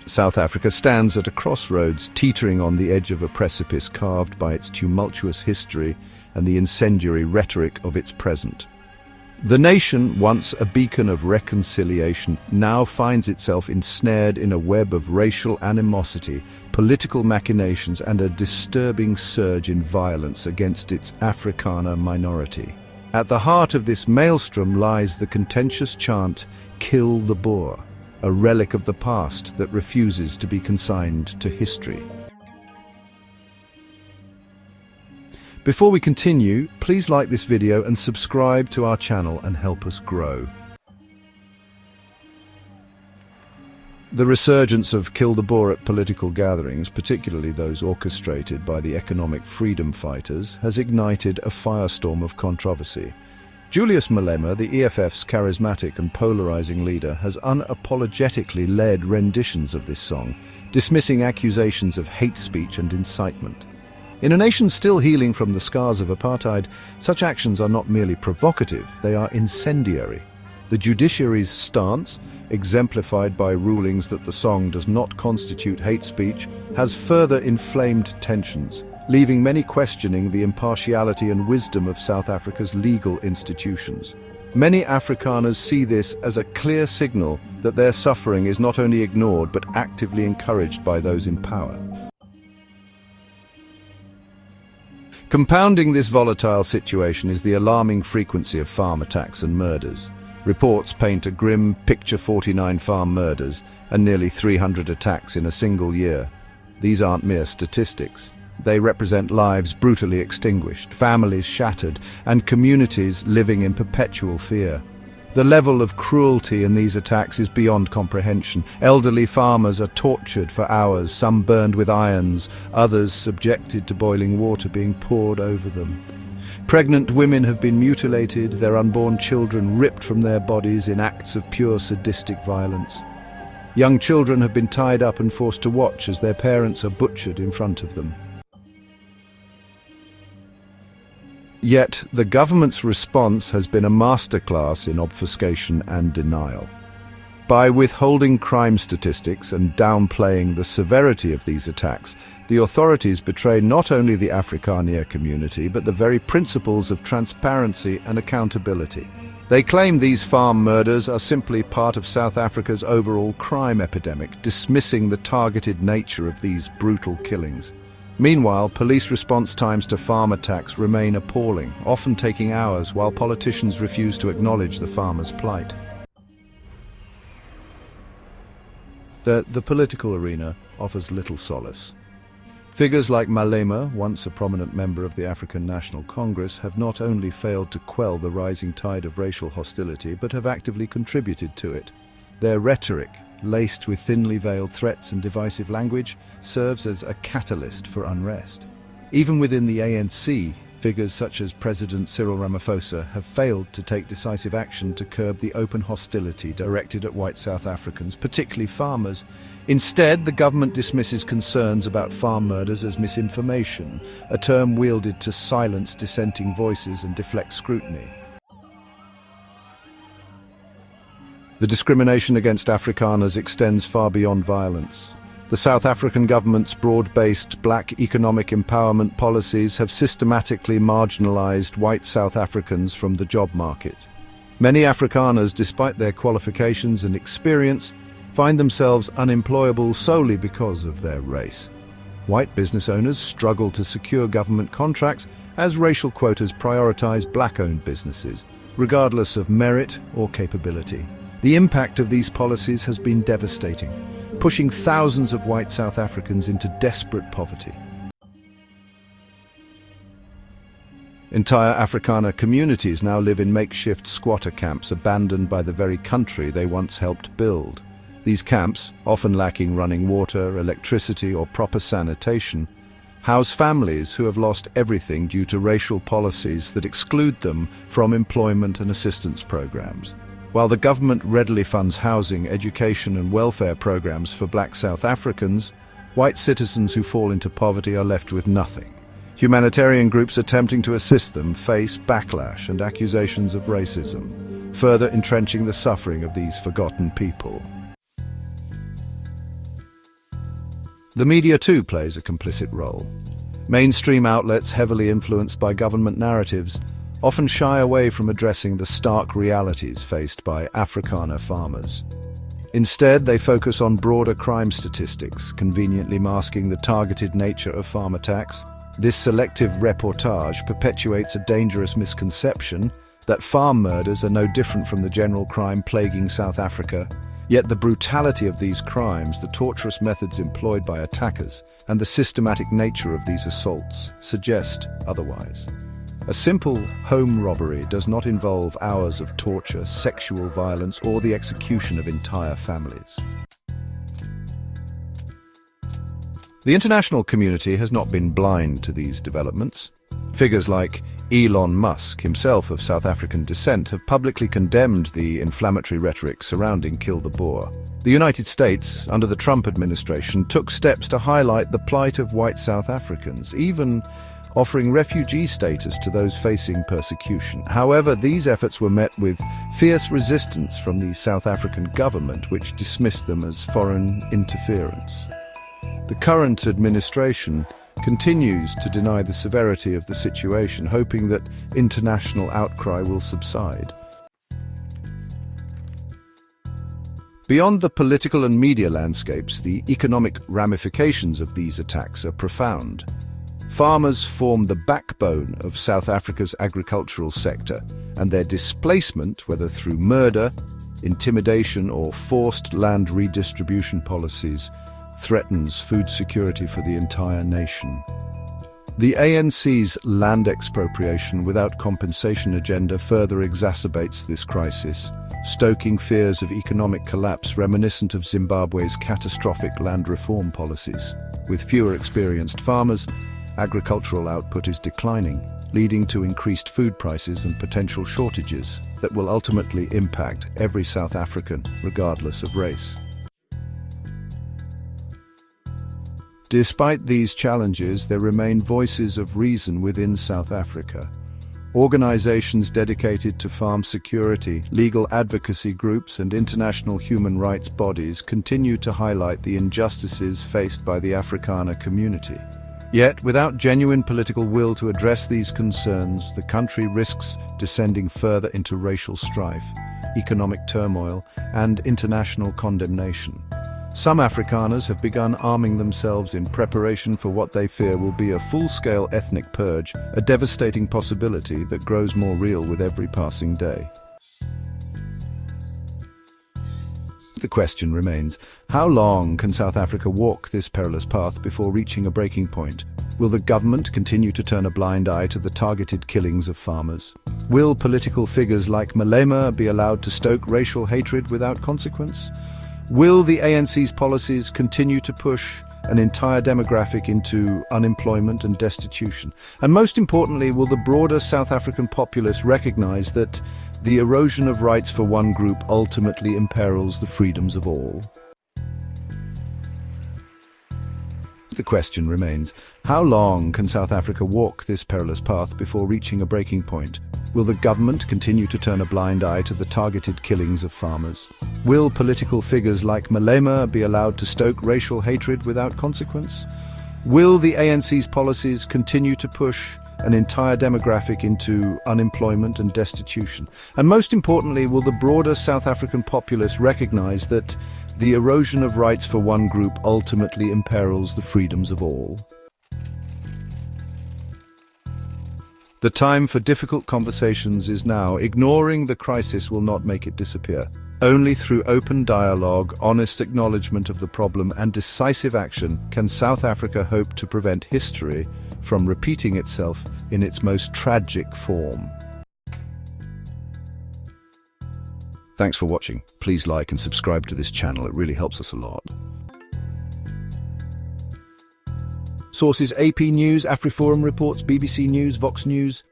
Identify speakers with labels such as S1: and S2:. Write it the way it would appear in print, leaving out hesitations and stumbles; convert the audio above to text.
S1: South Africa stands at a crossroads, teetering on the edge of a precipice carved by its tumultuous history and the incendiary rhetoric of its present. The nation, once a beacon of reconciliation, now finds itself ensnared in a web of racial animosity, political machinations, and a disturbing surge in violence against its Afrikaner minority. At the heart of this maelstrom lies the contentious chant, "Kill the Boer," a relic of the past that refuses to be consigned to history. Before we continue, please like this video and subscribe to our channel and help us grow. The resurgence of Kill the Boer at political gatherings, particularly those orchestrated by the economic freedom fighters, has ignited a firestorm of controversy. Julius Malema, the EFF's charismatic and polarizing leader, has unapologetically led renditions of this song, dismissing accusations of hate speech and incitement. In a nation still healing from the scars of apartheid, such actions are not merely provocative, they are incendiary. The judiciary's stance, exemplified by rulings that the song does not constitute hate speech, has further inflamed tensions, leaving many questioning the impartiality and wisdom of South Africa's legal institutions. Many Afrikaners see this as a clear signal that their suffering is not only ignored but actively encouraged by those in power. Compounding this volatile situation is the alarming frequency of farm attacks and murders. Reports paint a grim picture: 49 farm murders and nearly 300 attacks in a single year. These aren't mere statistics. They represent lives brutally extinguished, families shattered, and communities living in perpetual fear. The level of cruelty in these attacks is beyond comprehension. Elderly farmers are tortured for hours, some burned with irons, others subjected to boiling water being poured over them. Pregnant women have been mutilated, their unborn children ripped from their bodies in acts of pure sadistic violence. Young children have been tied up and forced to watch as their parents are butchered in front of them. Yet, the government's response has been a masterclass in obfuscation and denial. By withholding crime statistics and downplaying the severity of these attacks, the authorities betray not only the Afrikaner community, but the very principles of transparency and accountability. They claim these farm murders are simply part of South Africa's overall crime epidemic, dismissing the targeted nature of these brutal killings. Meanwhile, police response times to farm attacks remain appalling, often taking hours, while politicians refuse to acknowledge the farmers' plight. The political arena offers little solace. Figures like Malema, once a prominent member of the African National Congress, have not only failed to quell the rising tide of racial hostility, but have actively contributed to it. Their rhetoric, laced with thinly veiled threats and divisive language, serves as a catalyst for unrest. Even within the ANC, figures such as President Cyril Ramaphosa have failed to take decisive action to curb the open hostility directed at white South Africans, particularly farmers. Instead, the government dismisses concerns about farm murders as misinformation, a term wielded to silence dissenting voices and deflect scrutiny. The discrimination against Afrikaners extends far beyond violence. The South African government's broad-based black economic empowerment policies have systematically marginalized white South Africans from the job market. Many Afrikaners, despite their qualifications and experience, find themselves unemployable solely because of their race. White business owners struggle to secure government contracts as racial quotas prioritize black-owned businesses, regardless of merit or capability. The impact of these policies has been devastating, pushing thousands of white South Africans into desperate poverty. Entire Afrikaner communities now live in makeshift squatter camps abandoned by the very country they once helped build. These camps, often lacking running water, electricity, or proper sanitation, house families who have lost everything due to racial policies that exclude them from employment and assistance programs. While the government readily funds housing, education, and welfare programs for black South Africans, white citizens who fall into poverty are left with nothing. Humanitarian groups attempting to assist them face backlash and accusations of racism, further entrenching the suffering of these forgotten people. The media too plays a complicit role. Mainstream outlets, heavily influenced by government narratives, often shy away from addressing the stark realities faced by Afrikaner farmers. Instead, they focus on broader crime statistics, conveniently masking the targeted nature of farm attacks. This selective reportage perpetuates a dangerous misconception that farm murders are no different from the general crime plaguing South Africa. Yet the brutality of these crimes, the torturous methods employed by attackers, and the systematic nature of these assaults suggest otherwise. A simple home robbery does not involve hours of torture, sexual violence, or the execution of entire families. The international community has not been blind to these developments. Figures like Elon Musk, himself of South African descent, have publicly condemned the inflammatory rhetoric surrounding Kill the Boer. The United States, under the Trump administration, took steps to highlight the plight of white South Africans, even offering refugee status to those facing persecution. However, these efforts were met with fierce resistance from the South African government, which dismissed them as foreign interference. The current administration continues to deny the severity of the situation, hoping that international outcry will subside. Beyond the political and media landscapes, the economic ramifications of these attacks are profound. Farmers form the backbone of South Africa's agricultural sector, and their displacement, whether through murder, intimidation, or forced land redistribution policies, threatens food security for the entire nation. The ANC's land expropriation without compensation agenda further exacerbates this crisis, stoking fears of economic collapse reminiscent of Zimbabwe's catastrophic land reform policies. With fewer experienced farmers, agricultural output is declining, leading to increased food prices and potential shortages that will ultimately impact every South African, regardless of race. Despite these challenges, there remain voices of reason within South Africa. Organizations dedicated to farm security, legal advocacy groups, and international human rights bodies continue to highlight the injustices faced by the Afrikaner community. Yet, without genuine political will to address these concerns, the country risks descending further into racial strife, economic turmoil, and international condemnation. Some Afrikaners have begun arming themselves in preparation for what they fear will be a full-scale ethnic purge, a devastating possibility that grows more real with every passing day. The question remains, how long can South Africa walk this perilous path before reaching a breaking point? Will the government continue to turn a blind eye to the targeted killings of farmers? Will political figures like Malema be allowed to stoke racial hatred without consequence? Will the ANC's policies continue to push an entire demographic into unemployment and destitution? And most importantly, will the broader South African populace recognize that the erosion of rights for one group ultimately imperils the freedoms of all? The question remains, how long can South Africa walk this perilous path before reaching a breaking point? Will the government continue to turn a blind eye to the targeted killings of farmers? Will political figures like Malema be allowed to stoke racial hatred without consequence? Will the ANC's policies continue to push an entire demographic into unemployment and destitution? And most importantly, will the broader South African populace recognize that the erosion of rights for one group ultimately imperils the freedoms of all? The time for difficult conversations is now. Ignoring the crisis will not make it disappear. Only through open dialogue, honest acknowledgement of the problem, and decisive action can South Africa hope to prevent history from repeating itself in its most tragic form. Thanks for watching. Please like and subscribe to this channel. It really helps us a lot. Sources: AP News, AfriForum reports, BBC News, Vox News.